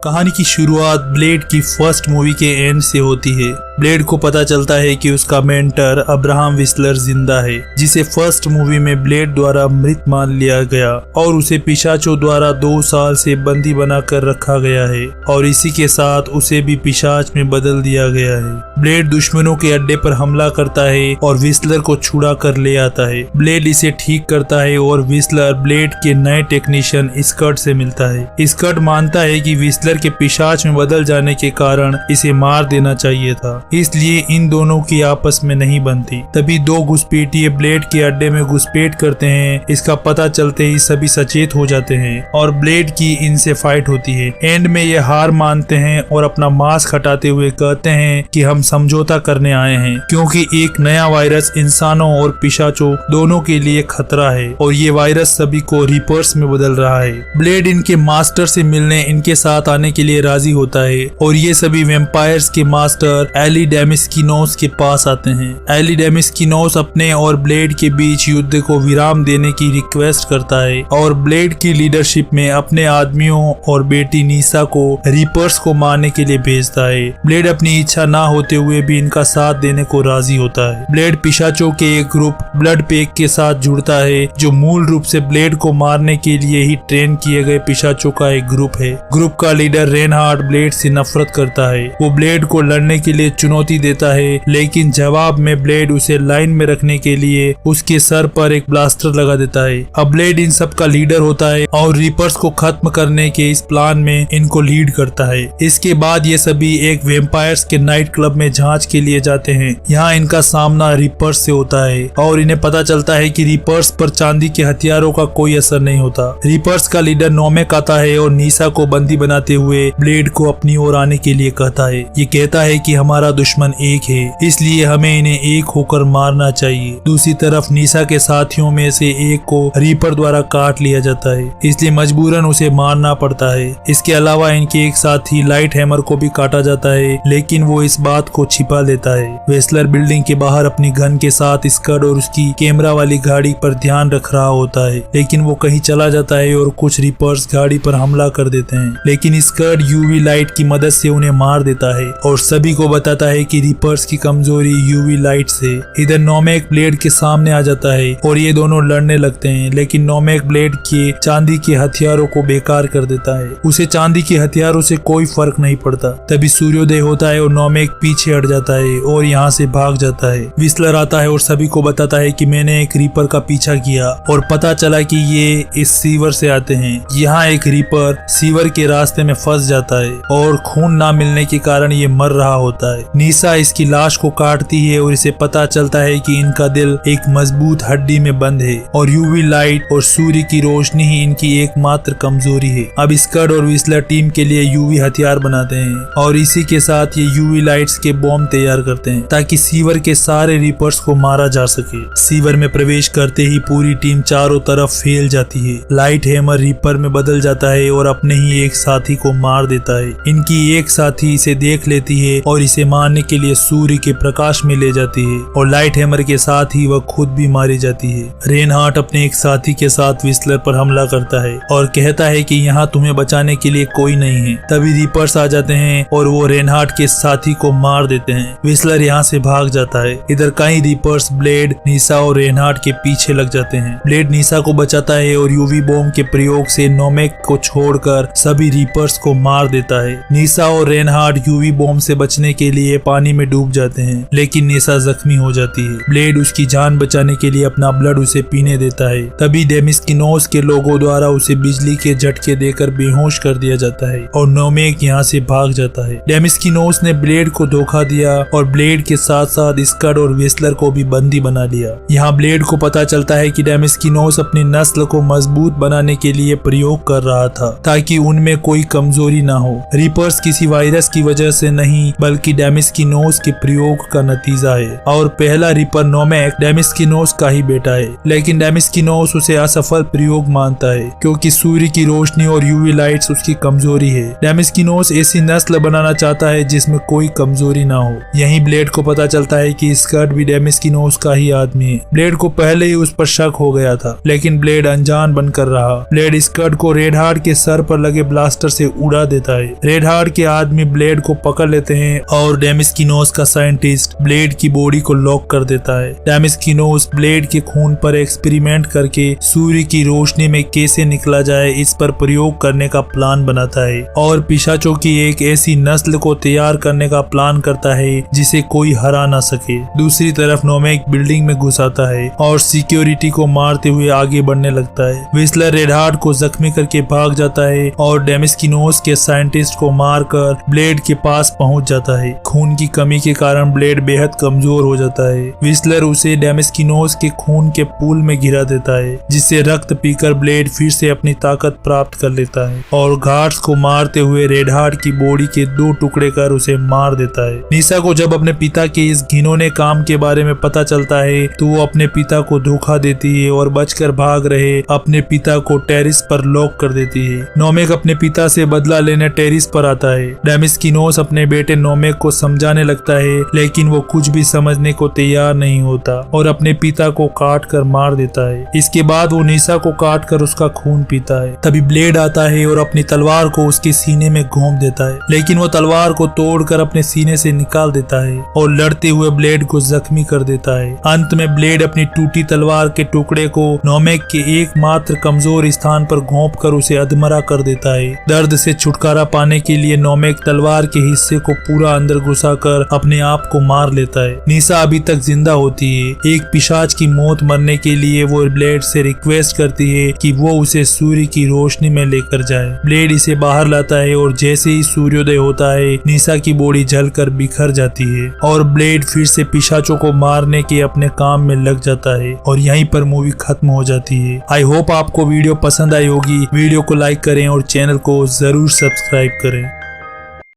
कहानी की शुरुआत ब्लेड की फर्स्ट मूवी के एंड से होती है। ब्लेड को पता चलता है कि उसका मेंटर अब्राहम विस्लर जिंदा है, जिसे फर्स्ट मूवी में ब्लेड द्वारा मृत मान लिया गया और उसे पिशाचों द्वारा 2 साल से बंदी बनाकर रखा गया है और इसी के साथ उसे भी पिशाच में बदल दिया गया है। ब्लेड दुश्मनों के अड्डे पर हमला करता है और विस्लर को छुड़ा कर ले आता है। ब्लेड इसे ठीक करता है और विस्लर ब्लेड के नए टेक्नीशियन स्कर्ट से मिलता है। स्कर्ट मानता है कि विस्लर के पिशाच में बदल जाने के कारण इसे मार देना चाहिए था, इसलिए इन दोनों की आपस में नहीं बनती। तभी 2 घुसपैठिए ब्लेड के अड्डे में घुसपैठ करते हैं। इसका पता चलते ही सभी सचेत हो जाते हैं और ब्लेड की इनसे फाइट होती है। एंड में ये हार मानते हैं और अपना मास्क हटाते हुए कहते हैं कि हम समझौता करने आए हैं, क्योंकि एक नया वायरस इंसानों और पिशाचों दोनों के लिए खतरा है और ये वायरस सभी को रीपर्स में बदल रहा है। ब्लेड इनके मास्टर से मिलने इनके साथ आने के लिए राजी होता है और ये सभी वेम्पायर्स के मास्टर एली डेमिस्किनोस के पास आते हैं। एली डेमिस्किनोस अपने और ब्लेड के बीच युद्ध को विराम देने की रिक्वेस्ट करता है और ब्लेड की लीडरशिप में अपने आदमियों और बेटी नीसा को रीपर्स को मारने के लिए भेजता है। ब्लेड अपनी इच्छा ना होते हुए भी इनका साथ देने को राजी होता है। ब्लेड पिशाचों के एक ग्रुप ब्लड पेक के साथ जुड़ता है, जो मूल रूप से ब्लेड को मारने के लिए ही ट्रेन किए गए पिशाचों का एक ग्रुप है। ग्रुप का लीडर रेनहार्ड ब्लेड से नफरत करता है। वो ब्लेड को लड़ने के लिए चुनौती देता है, लेकिन जवाब में ब्लेड उसे लाइन में रखने के लिए उसके सर पर एक ब्लास्टर लगा देता है। अब ब्लेड इन सब का लीडर होता है और रीपर्स को खत्म करने के इस प्लान में इनको लीड करता है। इसके बाद ये सभी एक वेम्पायर्स के नाइट क्लब में जांच के लिए जाते हैं। यहाँ इनका सामना रीपर्स से होता है और इन्हें पता चलता है कि रीपर्स पर चांदी के हथियारों का कोई असर नहीं होता। रीपर्स का लीडर नोमेक आता है और नीसा को बंदी बनाते हुए ब्लेड को अपनी ओर आने के लिए कहता है। ये कहता है कि हमारा दुश्मन एक है, इसलिए हमें इन्हें एक होकर मारना चाहिए। दूसरी तरफ नीसा के साथियों में से एक को रीपर द्वारा काट लिया जाता है, इसलिए मजबूरन उसे मारना पड़ता है। इसके अलावा इनके एक साथी लाइट हैमर को भी काटा जाता है, लेकिन वो इस बात को छिपा लेता है। वेस्लर बिल्डिंग के बाहर अपनी गन के साथ स्कर्ट और उसकी कैमरा वाली गाड़ी पर ध्यान रख रहा होता है, लेकिन वो कहीं चला जाता है और कुछ रीपर्स गाड़ी पर हमला कर देते हैं। लेकिन स्कर्ट यूवी लाइट की मदद से उन्हें मार देता है और सभी को बताता है कि रीपर्स की कमजोरी यूवी लाइट से। इधर नोमेक ब्लेड के सामने आ जाता है और ये दोनों लड़ने लगते हैं, लेकिन नोमेक ब्लेड के चांदी के हथियारों को बेकार कर देता है। उसे चांदी के हथियारों से कोई फर्क नहीं पड़ता। तभी सूर्योदय होता है और नोमेक पीछे हट जाता है और यहाँ से भाग जाता है। विस्लर आता है और सभी को बताता है कि मैंने एक रीपर का पीछा किया और पता चला कि ये इस सीवर से आते हैं। यहाँ एक रीपर सीवर के रास्ते में फंस जाता है और खून ना मिलने के कारण ये मर रहा होता है। नीसा इसकी लाश को काटती है और इसे पता चलता है कि इनका दिल एक मजबूत हड्डी में बंद है और यूवी लाइट और सूर्य की रोशनी ही इनकी एकमात्र कमजोरी है। अब स्कर्ट और विस्लर टीम के लिए यूवी हथियार बनाते हैं और इसी के साथ ये यूवी लाइट्स के बॉम्ब तैयार करते हैं ताकि सीवर के सारे रीपर्स को मारा जा सके। सीवर में प्रवेश करते ही पूरी टीम चारों तरफ फैल जाती है। लाइट हैमर रीपर में बदल जाता है और अपने ही एक साथी को मार देता है। इनकी एक साथी इसे देख लेती है और इसे मारने के लिए सूर्य के प्रकाश में ले जाती है और लाइट हैमर के साथ ही वह खुद भी मारी जाती है। रेनहार्ट अपने एक साथी के साथ विस्लर पर हमला करता है और कहता है कि यहाँ तुम्हें बचाने के लिए कोई नहीं है। तभी रीपर्स आ जाते हैं और वो रेनहार्ट के साथी को मार देते हैं। विस्लर यहाँ से भाग जाता है। इधर कई रीपर्स ब्लेड, नीसा और रेनहार्ट के पीछे लग जाते हैं। ब्लेड नीसा को बचाता है और यूवी बॉम्ब के प्रयोग से नोमेक को छोड़कर सभी रीपर्स को मार देता है। नीसा और रेनहार्ट यूवी बॉम्ब से बचने के लिए पानी में डूब जाते हैं, लेकिन नीसा जख्मी हो जाती है। ब्लेड उसकी जान बचाने के लिए अपना ब्लड उसे पीने देता है। तभी डेमिस्किनोस के लोगों द्वारा उसे बिजली के झटके देकर बेहोश कर दिया जाता है और नोमेक यहाँ से भाग जाता है। डेमिस्किनोस ने ब्लेड को धोखा दिया और ब्लेड के साथ साथ स्कर्ट और विस्लर को भी बंदी बना लिया। यहाँ ब्लेड को पता चलता है कि डेमिस्किनोस अपनी नस्ल को मजबूत बनाने के लिए प्रयोग कर रहा था ताकि उनमें कोई कमजोरी ना हो। रीपर्स किसी वायरस की वजह से नहीं बल्कि डेमिस्किनोस के प्रयोग का नतीजा है और पहला रीपर नोमेक डेमिस्किनोस का ही बेटा है, लेकिन डेमिस्किनोस उसे असफल प्रयोग मानता है क्योंकि सूर्य की रोशनी और यूवी लाइट्स उसकी कमजोरी है। डेमिस्किनोस ऐसी नस्ल बनाना चाहता है जिसमें कोई कमजोरी ना हो। यहीं ब्लेड को पता चलता है कि स्कर्ट भी डेमिस्किनोस का ही आदमी है। ब्लेड को पहले ही उस पर शक हो गया था, लेकिन ब्लेड अनजान बनकर रहा। ब्लेड स्कर्ट को रेनहार्ट के सर पर लगे ब्लास्टर से उड़ा देता है। रेड हार्ट के आदमी ब्लेड को पकड़ लेते हैं और डेमिस्किनोस का साइंटिस्ट ब्लेड की बॉडी को लॉक कर देता है। डेमिस्किनोस ब्लेड के खून पर एक्सपेरिमेंट करके सूर्य की रोशनी में कैसे निकला जाए इस पर प्रयोग करने का प्लान बनाता है और पिशाचों की एक ऐसी नस्ल को तैयार करने का प्लान करता है जिसे कोई हरा ना सके। दूसरी तरफ नोमेक बिल्डिंग में घुस आता है और सिक्योरिटी को मारते हुए आगे बढ़ने लगता है। व्हिसलर रेड हार्ट को जख्मी करके भाग जाता है और डेमिस्किनोस के साइंटिस्ट को मारकर ब्लेड के पास पहुंच जाता है। खून की कमी के कारण ब्लेड बेहद कमजोर हो जाता है। व्हिसलर उसे डेमिस्किनोस के खून के पूल में गिरा देता है जिससे रक्त पीकर ब्लेड फिर से अपनी ताकत प्राप्त कर लेता है और गार्ड्स को मारते हुए रेड हार्ट की बॉडी के 2 टुकड़े कर उसे मार देता है। निशा को जब अपने पिता के इस घिनौने काम के बारे में पता चलता है तो वो अपने पिता को धोखा देती है और बचकर भाग रहे अपने पिता को टेरिस पर लॉक कर देती है। नोमेक अपने पिता से बदला लेने टेरिस पर आता है। डेमिस्किनोस अपने बेटे नोमेक को समझाने लगता है लेकिन वो कुछ भी समझने को तैयार नहीं होता और अपने पिता को काट कर मार देता है। इसके बाद वो निशा को काट कर उसका खून पीता है। तभी ब्लेड आता है और अपनी तलवार को उसके सीने में घोंप देता है लेकिन वो तलवार को तोड़कर अपने सीने से निकाल देता है और लड़ते हुए ब्लेड को जख्मी कर देता है। अंत में ब्लेड अपनी टूटी तलवार के टुकड़े को नोमेक के एकमात्र कमजोर स्थान पर घोंप कर उसे अधमरा कर देता है। दर्द से छुटकारा पाने के लिए नोमेक तलवार के हिस्से को पूरा अंदर घुसाकर अपने आप को मार लेता है। निशा अभी तक जिंदा होती है। एक पिशाच की मौत मरने के लिए वो ब्लेड से रिक्वेस्ट करती है कि वो उसे सूर्य की रोशनी में लेकर जाए। ब्लेड इसे बाहर लाता है और जैसे ही सूर्योदय होता है निशा की बॉडी जलकर बिखर जाती है और ब्लेड फिर से पिशाचों को मारने के अपने काम में लग जाता है और यहीं पर मूवी खत्म हो जाती है। आई होप आपको वीडियो पसंद आई होगी। वीडियो को लाइक करें और चैनल को जरूर सब्सक्राइब करें।